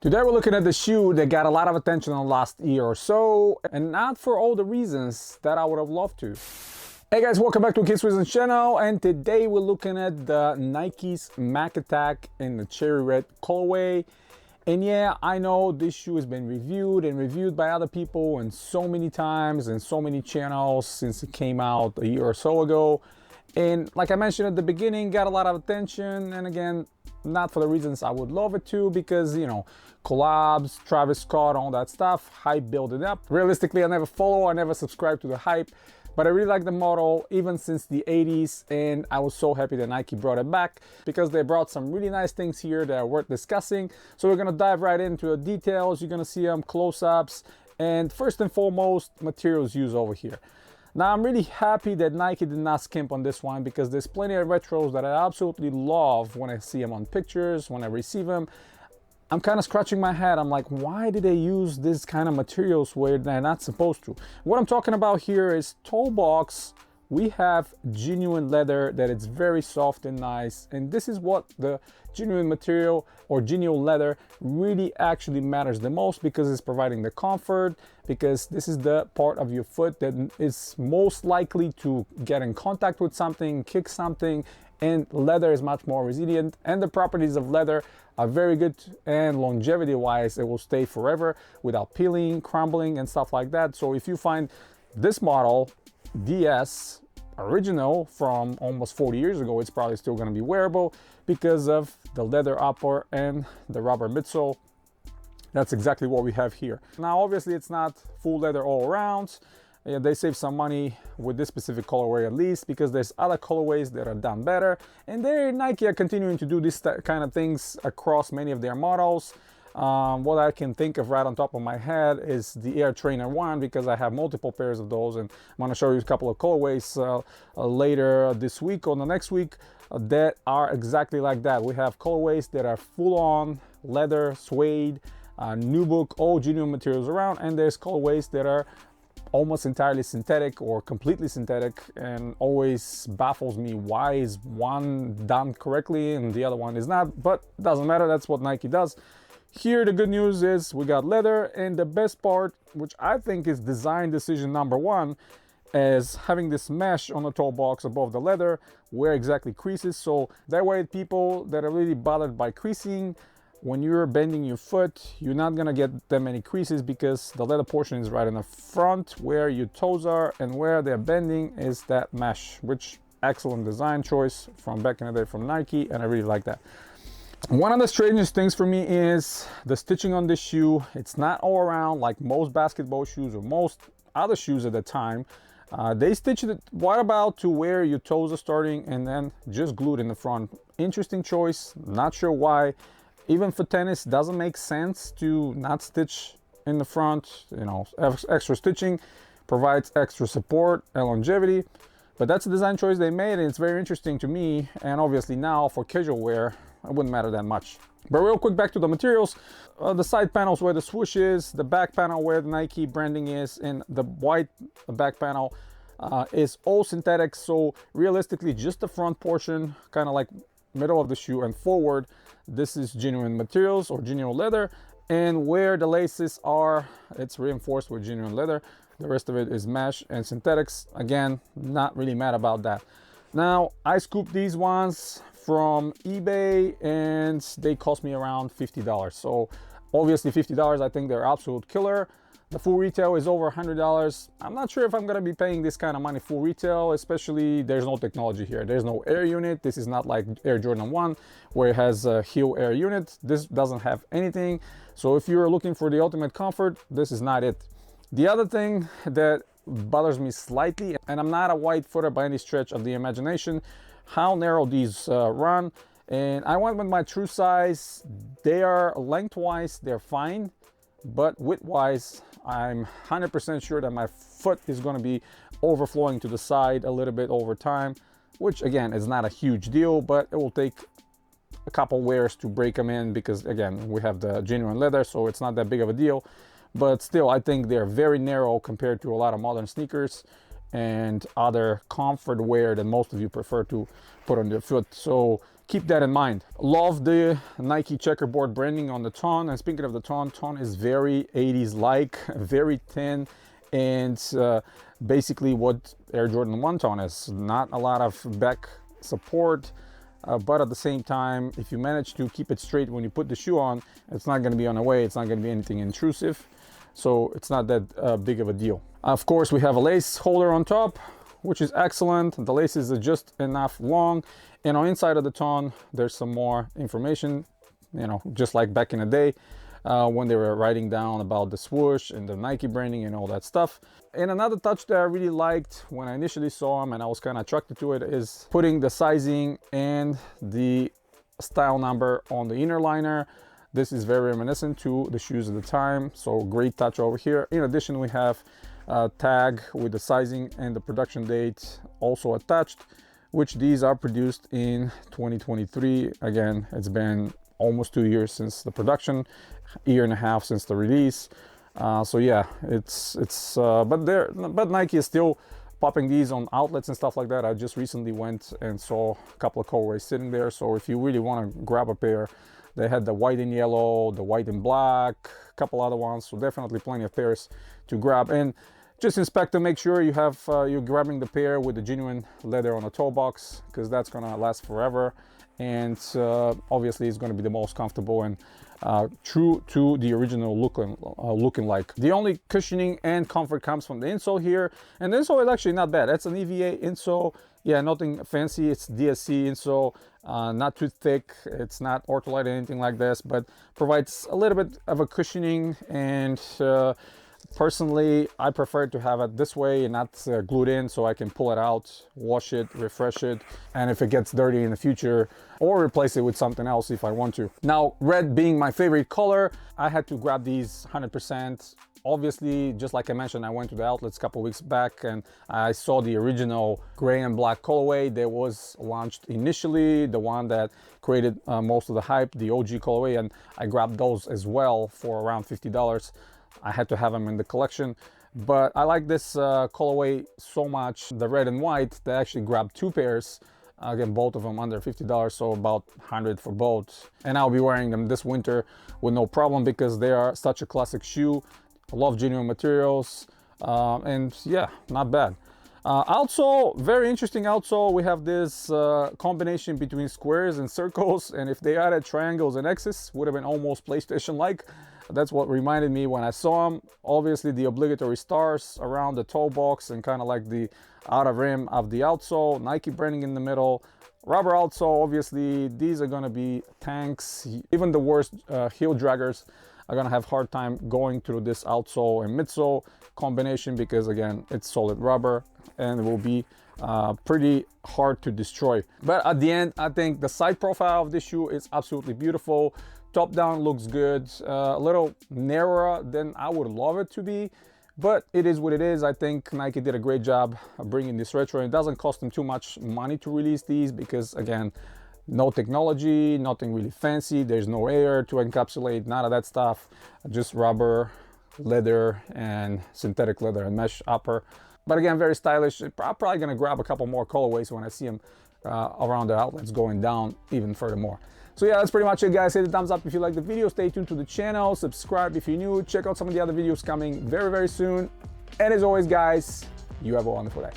Today we're looking at the shoe that got a lot of attention in the last year or so, and not for all the reasons that I would have loved to. Hey guys, welcome back to Kids Reasons channel, and today we're looking at the Nike's Mac Attack in the cherry red colorway. And yeah, I know this shoe has been reviewed by other people and so many times and so many channels since it came out a year or so ago. And like I mentioned at the beginning, got a lot of attention, and again, not for the reasons I would love it to, because, you know, collabs, Travis Scott, all that stuff, hype building up. Realistically, I never subscribed to the hype, but I really like the model even since the 80s, and I was so happy that Nike brought it back because they brought some really nice things here that are worth discussing. So we're gonna dive right into the details. You're gonna see them close-ups, and first and foremost, materials used over here. Now, I'm really happy that Nike did not skimp on this one, because there's plenty of retros that I absolutely love when I see them on pictures, when I receive them. I'm kind of scratching my head. I'm like, why did they use this kind of materials where they're not supposed to? What I'm talking about here is toebox. We have genuine leather that it's very soft and nice, and this is what the genuine material or genuine leather really actually matters the most, because it's providing the comfort, because this is the part of your foot that is most likely to get in contact with something, kick something, and leather is much more resilient, and the properties of leather are very good, and longevity wise it will stay forever without peeling, crumbling, and stuff like that. So if you find this model DS original from almost 40 years ago, it's probably still going to be wearable because of the leather upper and the rubber midsole. That's exactly what we have here. Now obviously it's not full leather all around. They save some money with this specific colorway, at least, because there's other colorways that are done better, and Nike are continuing to do this kind of things across many of their models. What I can think of right on top of my head is the Air Trainer 1, because I have multiple pairs of those, and I'm going to show you a couple of colorways later this week or the next week that are exactly like that. We have colorways that are full-on leather, suede, nubuck, all genuine materials around, and there's colorways that are almost entirely synthetic or completely synthetic, and always baffles me why is one done correctly and the other one is not, but doesn't matter. That's what Nike does. Here the good news is we got leather, and the best part, which I think is design decision number one, is having this mesh on the toe box above the leather where exactly creases, so that way people that are really bothered by creasing, when you're bending your foot, you're not gonna get that many creases, because the leather portion is right in the front where your toes are, and where they're bending is that mesh, which excellent design choice from back in the day from Nike, and I really like that. One of the strangest things for me is the stitching on this shoe. It's not all around like most basketball shoes or most other shoes at the time. They stitched it right about to where your toes are starting, and then just glued in the front. Interesting choice, not sure why. Even for tennis, doesn't make sense to not stitch in the front. You know, extra stitching provides extra support and longevity, but that's a design choice they made, and it's very interesting to me. And obviously now for casual wear, it wouldn't matter that much. But real quick, back to the materials. The side panels where the swoosh is, the back panel where the Nike branding is, and the white back panel is all synthetic. So realistically, just the front portion, kind of like middle of the shoe and forward, this is genuine materials or genuine leather, and where the laces are, it's reinforced with genuine leather. The rest of it is mesh and synthetics. Again, not really mad about that. Now I scooped these ones from eBay, and they cost me around $50. So obviously $50, I think they're absolute killer. The full retail is over $100. I'm not sure if I'm gonna be paying this kind of money full retail, especially there's no technology here. There's no air unit. This is not like Air Jordan 1 where it has a heel air unit. This doesn't have anything. So if you're looking for the ultimate comfort, this is not it. The other thing that bothers me slightly, and I'm not a wide footer by any stretch of the imagination, how narrow these run. And I went with my true size. They are lengthwise, they're fine, but width-wise, I'm 100% sure that my foot is going to be overflowing to the side a little bit over time, which again is not a huge deal, but it will take a couple wears to break them in, because again, we have the genuine leather, so it's not that big of a deal. But still, I think they're very narrow compared to a lot of modern sneakers and other comfort wear that most of you prefer to put on your foot. So keep that in mind. Love the Nike checkerboard branding on the tone. And speaking of the tone is very 80s like, very thin, and basically what Air Jordan 1 tone is. Not a lot of back support, but at the same time, if you manage to keep it straight when you put the shoe on, it's not going to be on the way, it's not going to be anything intrusive, so it's not that big of a deal. Of course, we have a lace holder on top, which is excellent. The laces are just enough long, and on inside of the tone there's some more information, you know, just like back in the day when they were writing down about the swoosh and the Nike branding and all that stuff. And another touch that I really liked when I initially saw them, and I was kind of attracted to it, is putting the sizing and the style number on the inner liner. This is very reminiscent to the shoes at the time, so great touch over here. In addition, we have a tag with the sizing and the production date also attached, which these are produced in 2023. Again, it's been almost 2 years since the production, year and a half since the release. So yeah, but Nike is still popping these on outlets and stuff like that. I just recently went and saw a couple of colorways sitting there, so if you really want to grab a pair, they had the white and yellow, the white and black, a couple other ones, so definitely plenty of pairs to grab. And just inspect to make sure you have you're grabbing the pair with the genuine leather on the toe box, because that's gonna last forever, and obviously it's going to be the most comfortable and true to the original looking like. The only cushioning and comfort comes from the insole here, and the insole is actually not bad. That's an EVA insole. Yeah, nothing fancy. It's DSC insole, not too thick. It's not Ortholite or anything like this, but provides a little bit of a cushioning. And personally, I prefer to have it this way and not glued in, so I can pull it out, wash it, refresh it, and if it gets dirty in the future, or replace it with something else if I want to. Now, red being my favorite color, I had to grab these 100%. Obviously, just like I mentioned, I went to the outlets a couple weeks back and I saw the original gray and black colorway that was launched initially, the one that created most of the hype, the OG colorway, and I grabbed those as well for around $50. I had to have them in the collection, but I like this colorway so much, the red and white, that I actually grabbed 2 pairs. Again, both of them under $50, so about $100 for both. And I'll be wearing them this winter with no problem, because they are such a classic shoe. I love genuine materials, and yeah, not bad. Outsole, very interesting outsole. We have this combination between squares and circles, and if they added triangles and X's, would have been almost PlayStation-like. That's what reminded me when I saw them. Obviously, the obligatory stars around the toe box and kind of like the outer rim of the outsole, Nike branding in the middle, rubber outsole. Obviously, these are going to be tanks. Even the worst heel draggers are going to have hard time going through this outsole and midsole combination, because again, it's solid rubber and it will be pretty hard to destroy. But at the end, I think the side profile of this shoe is absolutely beautiful. Top down looks good, a little narrower than I would love it to be, but it is what it is. I think Nike did a great job of bringing this retro. It doesn't cost them too much money to release these, because again, no technology, nothing really fancy. There's no air to encapsulate, none of that stuff. Just rubber, leather, and synthetic leather and mesh upper. But again, very stylish. I'm probably gonna grab a couple more colorways when I see them around the outlets going down even furthermore. So yeah, that's pretty much it, guys. Hit the thumbs up if you like the video. Stay tuned to the channel. Subscribe if you're new. Check out some of the other videos coming very, very soon. And as always, guys, you have a wonderful day.